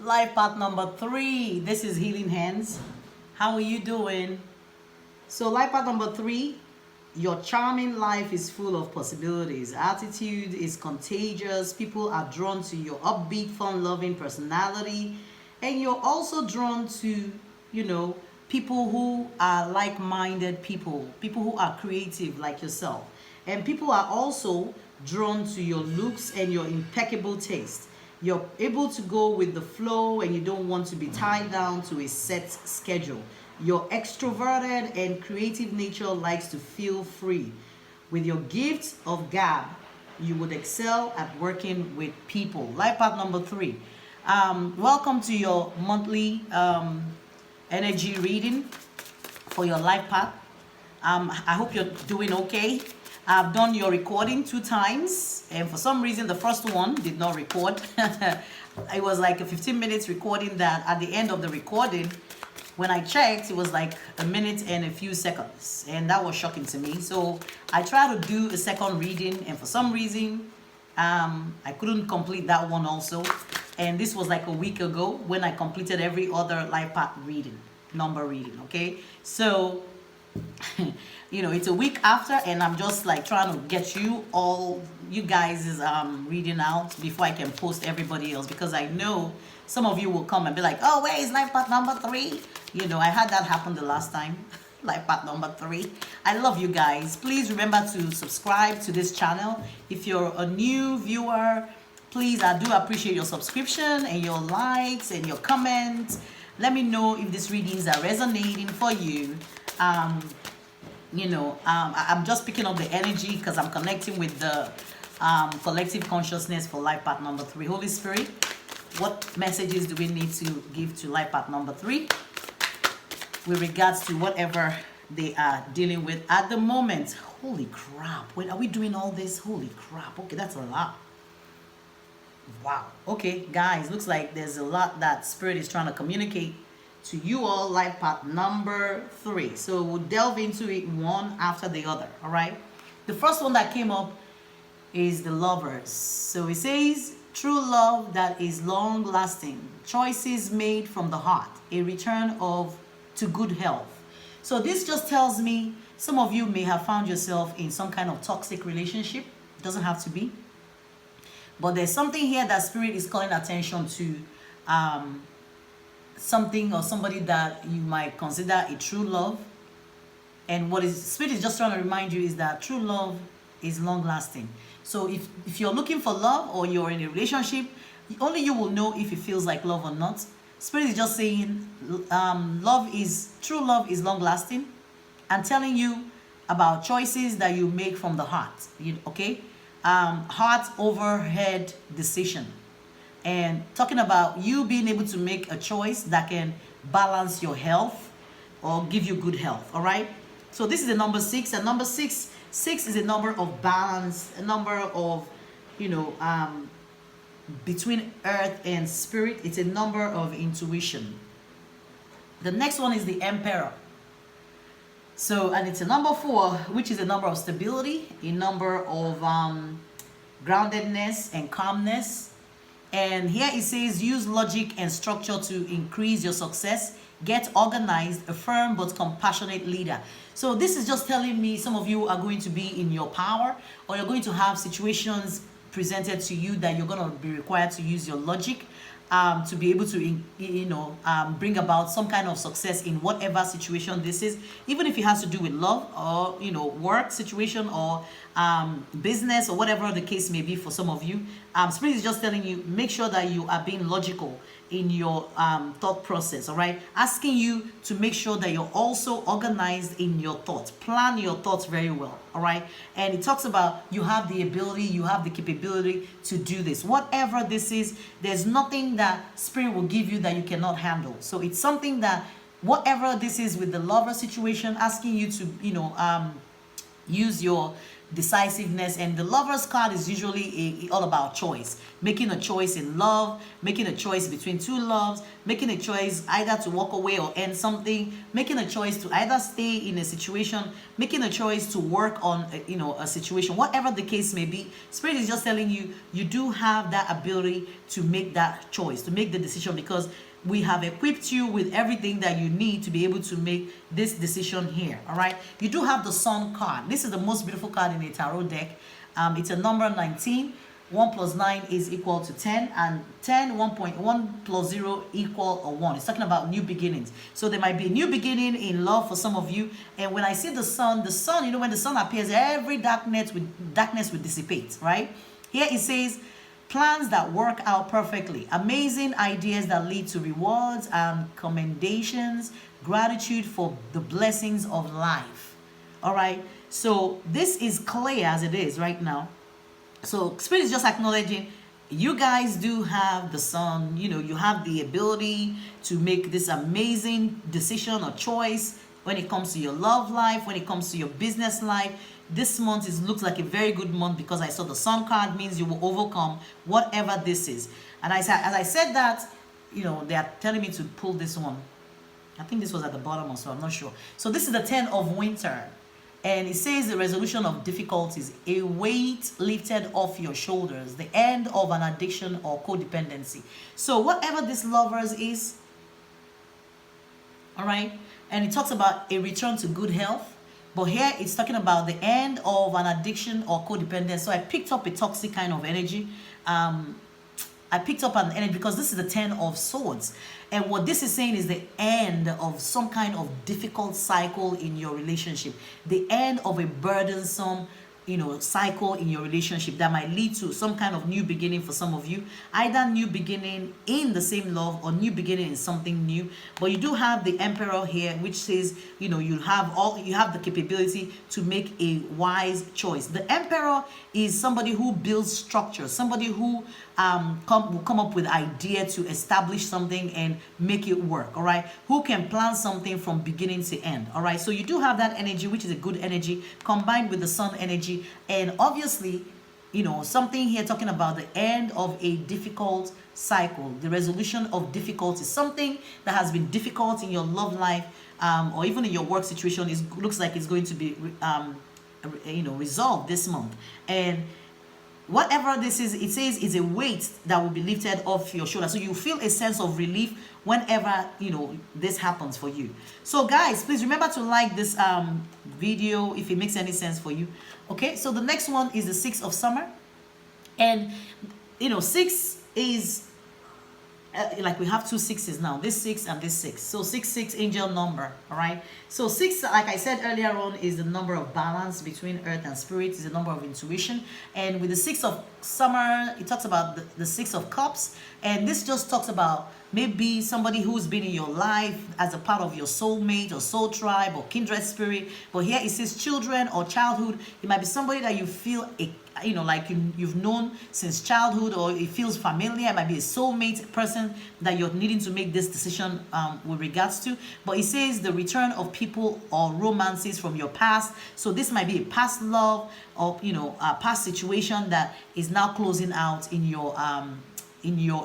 Life path number 3. This is Healing Hands. How are you doing? So life path number 3, your charming life is full of possibilities. Attitude is contagious. People are drawn to your upbeat, fun-loving personality. And you're also drawn to, people who are like-minded people who are creative like yourself. And people are also drawn to your looks and your impeccable taste. You're able to go with the flow and you don't want to be tied down to a set schedule. Your extroverted and creative nature likes to feel free. With your gift of gab, you would excel at working with people. Life path number 3. Welcome to your monthly energy reading for your life path. I hope you're doing okay. I've done your recording 2 times, and for some reason the first one did not record. It was like a 15 minutes recording that at the end of the recording, when I checked, it was like a minute and a few seconds, and that was shocking to me. So I tried to do a second reading, and for some reason I couldn't complete that one also. And this was like a week ago when I completed every other life path reading, number reading. Okay, so it's a week after, and I'm just like trying to get you guys' reading out before I can post everybody else, because I know some of you will come and be like, oh, where is life path number 3? I had that happen the last time. Life path number 3. I love you guys. Please remember to subscribe to this channel. If you're a new viewer, please, I do appreciate your subscription and your likes and your comments. Let me know if these readings are resonating for you. I'm just picking up the energy because I'm connecting with the collective consciousness for life path number 3. Holy Spirit, what messages do we need to give to life path number 3 with regards to whatever they are dealing with at the moment? Holy crap. Wait, are we doing all this? Holy crap. Okay, that's a lot. Wow. Okay, guys, looks like there's a lot that Spirit is trying to communicate to you all. Life path number 3. So we'll delve into it one after the other. All right. The first one that came up is the Lovers. So it says, true love that is long lasting, choices made from the heart, a return to good health. So this just tells me some of you may have found yourself in some kind of toxic relationship. It doesn't have to be, but there's something here that Spirit is calling attention to. Something or somebody that you might consider a true love. And what is Spirit is just trying to remind you is that true love is long lasting. So if you're looking for love or you're in a relationship, only you will know if it feels like love or not. Spirit is just saying true love is long lasting, and telling you about choices that you make from the heart. Okay? Heart over head decision. And talking about you being able to make a choice that can balance your health or give you good health. All right. So this is the number 6, and number 6 is a number of balance, a number of, between earth and spirit. It's a number of intuition. The next one is the Emperor. So, and it's a number 4, which is a number of stability, a number of groundedness and calmness. And here it says, use logic and structure to increase your success. Get organized, a firm but compassionate leader. So this is just telling me some of you are going to be in your power, or you're going to have situations presented to you that you're going to be required to use your logic to be able to, bring about some kind of success in whatever situation this is, even if it has to do with love or, work situation or business or whatever the case may be for some of you. Spirit is just telling you, make sure that you are being logical in your thought process. All right, asking you to make sure that you're also organized in your thoughts. Plan your thoughts very well. All right, and it talks about you have the ability, you have the capability to do this. Whatever this is, there's nothing that Spirit will give you that you cannot handle. So it's something that, whatever this is with the lover situation, asking you to use your decisiveness. And the Lover's card is usually all about choice, making a choice in love, making a choice between two loves, making a choice either to walk away or end something, making a choice to either stay in a situation, making a choice to work on a situation, whatever the case may be. Spirit is just telling you, you do have that ability to make that choice, to make the decision, because we have equipped you with everything that you need to be able to make this decision here. All right, you do have the Sun card. This is the most beautiful card in a tarot deck. It's a number 19. 1 plus 9 is equal to 10, and 10, 1.1 plus 0 equal or 1. It's talking about new beginnings. So there might be a new beginning in love for some of you. And when I see the sun, when the sun appears, every darkness will dissipate, right? Here it says, plans that work out perfectly, amazing ideas that lead to rewards and commendations, gratitude for the blessings of life. All right, so this is clear as it is right now. So Spirit is just acknowledging you guys do have the sun, you have the ability to make this amazing decision or choice when it comes to your love life, when it comes to your business life. This month looks like a very good month, because I saw the Sun card means you will overcome whatever this is. And as I said that, they are telling me to pull this one. I think this was at the bottom also, I'm not sure. So this is the 10 of winter. And it says the resolution of difficulties, a weight lifted off your shoulders, the end of an addiction or codependency. So whatever this Lovers is, all right, and it talks about a return to good health. But here it's talking about the end of an addiction or codependence. So I picked up a toxic kind of energy. I picked up an energy because this is the 10 of swords. And what this is saying is the end of some kind of difficult cycle in your relationship. The end of a burdensome cycle in your relationship that might lead to some kind of new beginning for some of you, either new beginning in the same love or new beginning in something new. But you do have the Emperor here, which says you have the capability to make a wise choice. The Emperor is somebody who builds structure, somebody who will come up with idea to establish something and make it work. All right, who can plan something from beginning to end. All right, so you do have that energy, which is a good energy, combined with the Sun energy. And obviously, something here talking about the end of a difficult cycle, the resolution of difficulties, something that has been difficult in your love life, or even in your work situation, looks like it's going to be resolved this month. And whatever this is, it says is a weight that will be lifted off your shoulder. So you feel a sense of relief whenever this happens for you. So guys, please remember to like this video if it makes any sense for you. Okay, so the next one is the 6 of summer. And 6 is like we have two sixes now, this 6 and this 6. So 6 angel number. All right, so 6, like I said earlier on, is the number of balance between earth and spirit, is the number of intuition. And with the 6 of summer, it talks about the 6 of cups. And this just talks about maybe somebody who's been in your life as a part of your soulmate or soul tribe or kindred spirit. But here it says children or childhood. It might be somebody that you feel like you've known since childhood, or it feels familiar. It might be a soulmate person that you're needing to make this decision with regards to. But it says the return of people or romances from your past. So this might be a past love or a past situation that is now closing out in your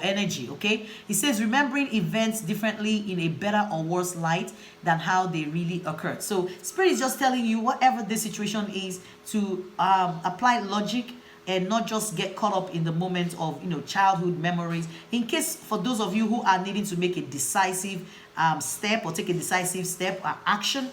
energy. Okay, it says remembering events differently in a better or worse light than how they really occurred. So spirit is just telling you, whatever this situation is, to apply logic and not just get caught up in the moment of childhood memories. In case for those of you who are needing to make a decisive step or take a decisive step or action,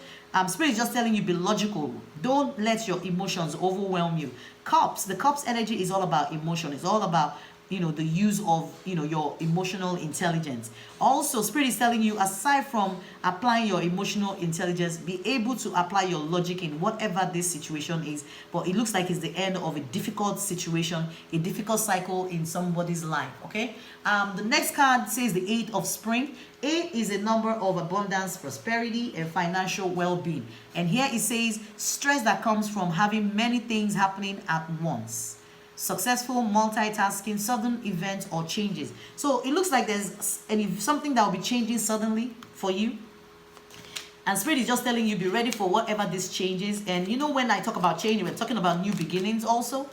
spirit is just telling you, be logical. Don't let your emotions overwhelm you. The cups energy is all about emotion. It's all about the use of your emotional intelligence. Also, spirit is telling you, aside from applying your emotional intelligence, be able to apply your logic in whatever this situation is. But it looks like it's the end of a difficult situation, a difficult cycle in somebody's life. Okay, the next card says the 8 of spring. 8 is a number of abundance, prosperity, and financial well-being. And here it says stress that comes from having many things happening at once. Successful multitasking, sudden events or changes. So it looks like there's something that will be changing suddenly for you. And Spirit is just telling you, be ready for whatever this changes. And you know, when I talk about change, we're talking about new beginnings also.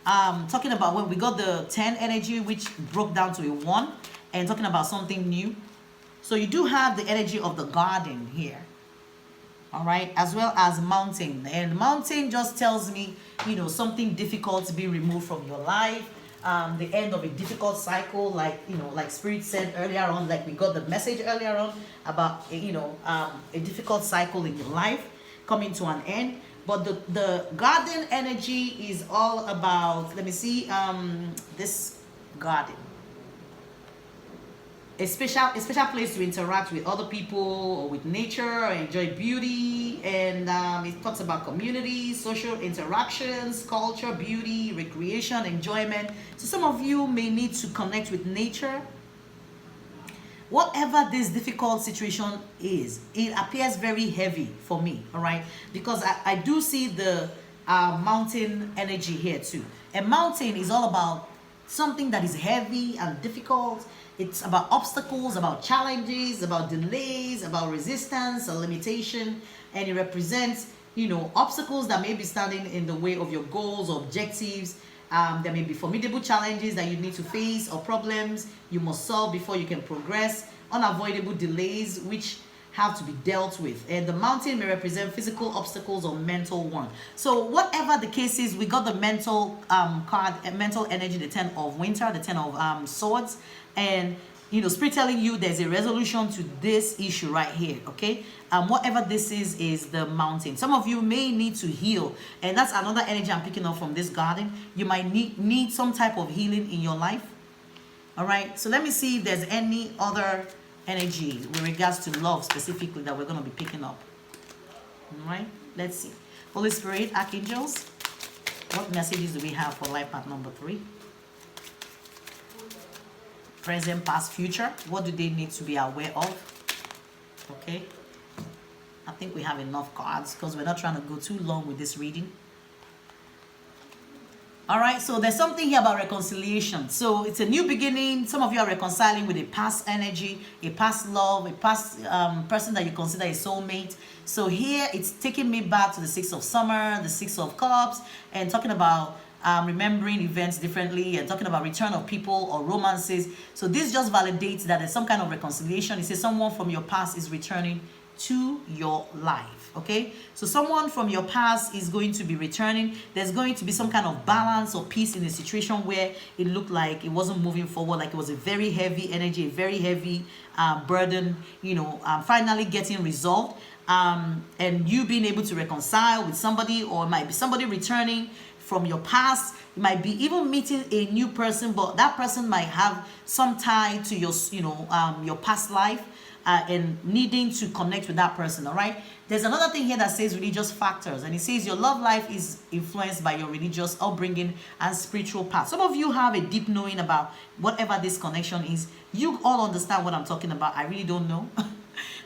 Talking about when we got the 10 energy, which broke down to a 1, and talking about something new. So you do have the energy of the garden here. All right, as well as mountain. And mountain just tells me, you know, something difficult to be removed from your life. The end of a difficult cycle, like, you know, like Spirit said earlier on, like we got the message earlier on about, you know, a difficult cycle in your life coming to an end. But the garden energy is all about, let me see, this garden. A special place to interact with other people or with nature, or enjoy beauty, and it talks about community, social interactions, culture, beauty, recreation, enjoyment. So some of you may need to connect with nature. Whatever this difficult situation is, it appears very heavy for me, all right? Because I do see the mountain energy here too. A mountain is all about something that is heavy and difficult. It's about obstacles, about challenges, about delays, about resistance and limitation. And it represents, you know, obstacles that may be standing in the way of your goals or objectives. There may be formidable challenges that you need to face, or problems you must solve before you can progress. Unavoidable delays which have to be dealt with. And the mountain may represent physical obstacles or mental one. So whatever the case is, we got the mental card, mental energy, the 10 of winter, the 10 of swords. And you know, Spirit telling you there's a resolution to this issue right here, okay? Whatever this is the mountain. Some of you may need to heal, and that's another energy I'm picking up from this garden. You might need some type of healing in your life. All right, so let me see if there's any other energy with regards to love specifically that we're going to be picking up. All right, let's see. Holy Spirit, archangels, what messages do we have for life path number 3? Present, past, future. What do they need to be aware of? Okay, I think we have enough cards because we're not trying to go too long with this reading. All right, so there's something here about reconciliation. So it's a new beginning. Some of you are reconciling with a past energy, a past love, a past person that you consider a soulmate. So here it's taking me back to the 6 of summer, the 6 of cups, and talking about remembering events differently, and talking about return of people or romances. So this just validates that there's some kind of reconciliation. It says someone from your past is returning to your life. Okay, so someone from your past is going to be returning. There's going to be some kind of balance or peace in a situation where it looked like it wasn't moving forward, like it was a very heavy energy, a very heavy burden, you know, finally getting resolved, and you being able to reconcile with somebody, or it might be somebody returning from your past. You might be even meeting a new person, but that person might have some tie to your, you know, your past life, and needing to connect with that person. All right, there's another thing here that says religious factors, and it says your love life is influenced by your religious upbringing and spiritual path. Some of you have a deep knowing about whatever this connection is. You all understand what I'm talking about. I really don't know.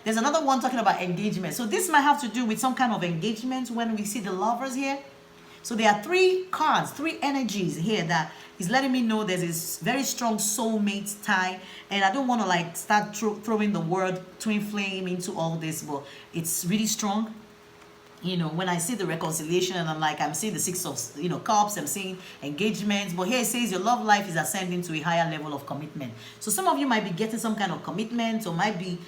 There's another one talking about engagement. So this might have to do with some kind of engagement when we see the lovers here. So there are 3 cards, 3 energies here that is letting me know there's this very strong soulmate tie. And I don't want to like start throwing the word twin flame into all this, but it's really strong. You know, when I see the reconciliation, and I'm seeing the 6 of, you know, cups, I'm seeing engagements. But here it says your love life is ascending to a higher level of commitment. So some of you might be getting some kind of commitment, or might be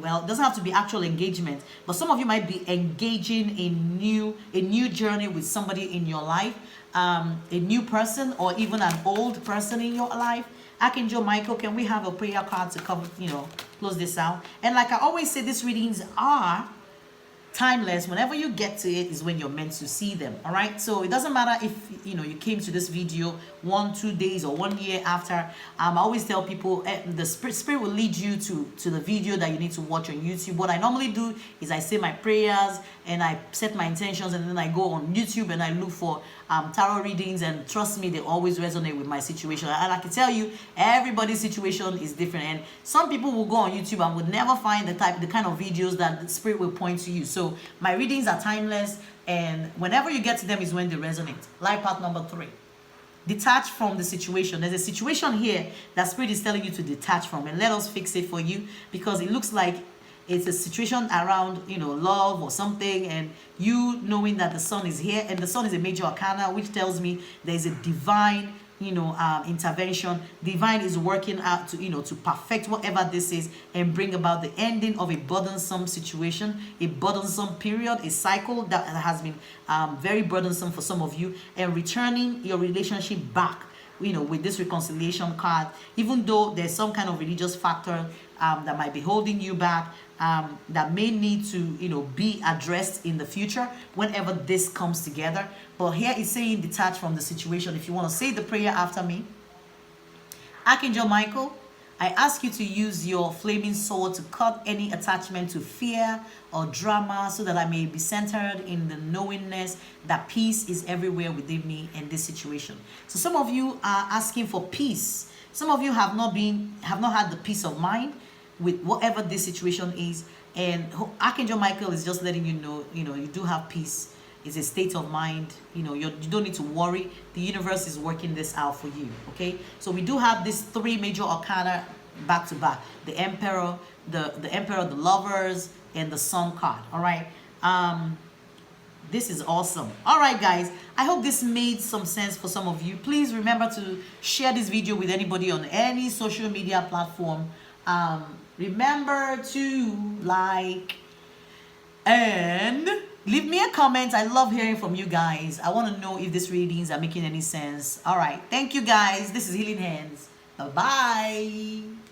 well, it doesn't have to be actual engagement, but some of you might be engaging in a new journey with somebody in your life, a new person, or even an old person in your life. Archangel Michael, can we have a prayer card to cover, you know, close this out? And like I always say, these readings are timeless. Whenever you get to it is when you're meant to see them. All right, so it doesn't matter if, you know, you came to this video 1-2 days or 1 year after. I always tell people the spirit will lead you to the video that you need to watch on YouTube. What I normally do is I say my prayers and I set my intentions, and then I go on YouTube and I look for tarot readings, and trust me, they always resonate with my situation. And I can tell you, everybody's situation is different, and some people will go on YouTube and would never find the kind of videos that the spirit will point to you. So my readings are timeless, and whenever you get to them is when they resonate. Life path number 3. Detach from the situation. There's a situation here that spirit is telling you to detach from, and let us fix it for you, because it looks like it's a situation around, you know, love or something, and you knowing that the sun is here, and the sun is a major arcana, which tells me there's a divine, you know, intervention. Divine is working out to, you know, to perfect whatever this is and bring about the ending of a burdensome situation, a burdensome period, a cycle that has been very burdensome for some of you, and returning your relationship back, you know, with this reconciliation card. Even though there's some kind of religious factor that might be holding you back, that may need to, you know, be addressed in the future whenever this comes together. But here it's saying detach from the situation. If you want to say the prayer after me: Archangel Michael, I ask you to use your flaming sword to cut any attachment to fear or drama, so that I may be centered in the knowingness that peace is everywhere within me in this situation. So some of you are asking for peace. Some of you have not had the peace of mind with whatever this situation is, and Archangel Michael is just letting you know, you do have peace. It's a state of mind. You know, you don't need to worry. The universe is working this out for you. Okay, so we do have these three major arcana back to back: the Emperor, the Emperor, the Lovers, and the Sun card. All right. This is awesome. All right, guys, I hope this made some sense for some of you. Please remember to share this video with anybody on any social media platform. Remember to like and leave me a comment. I love hearing from you guys. I want to know if these readings are making any sense. All right, thank you guys. This is Healing Hands. Bye-bye.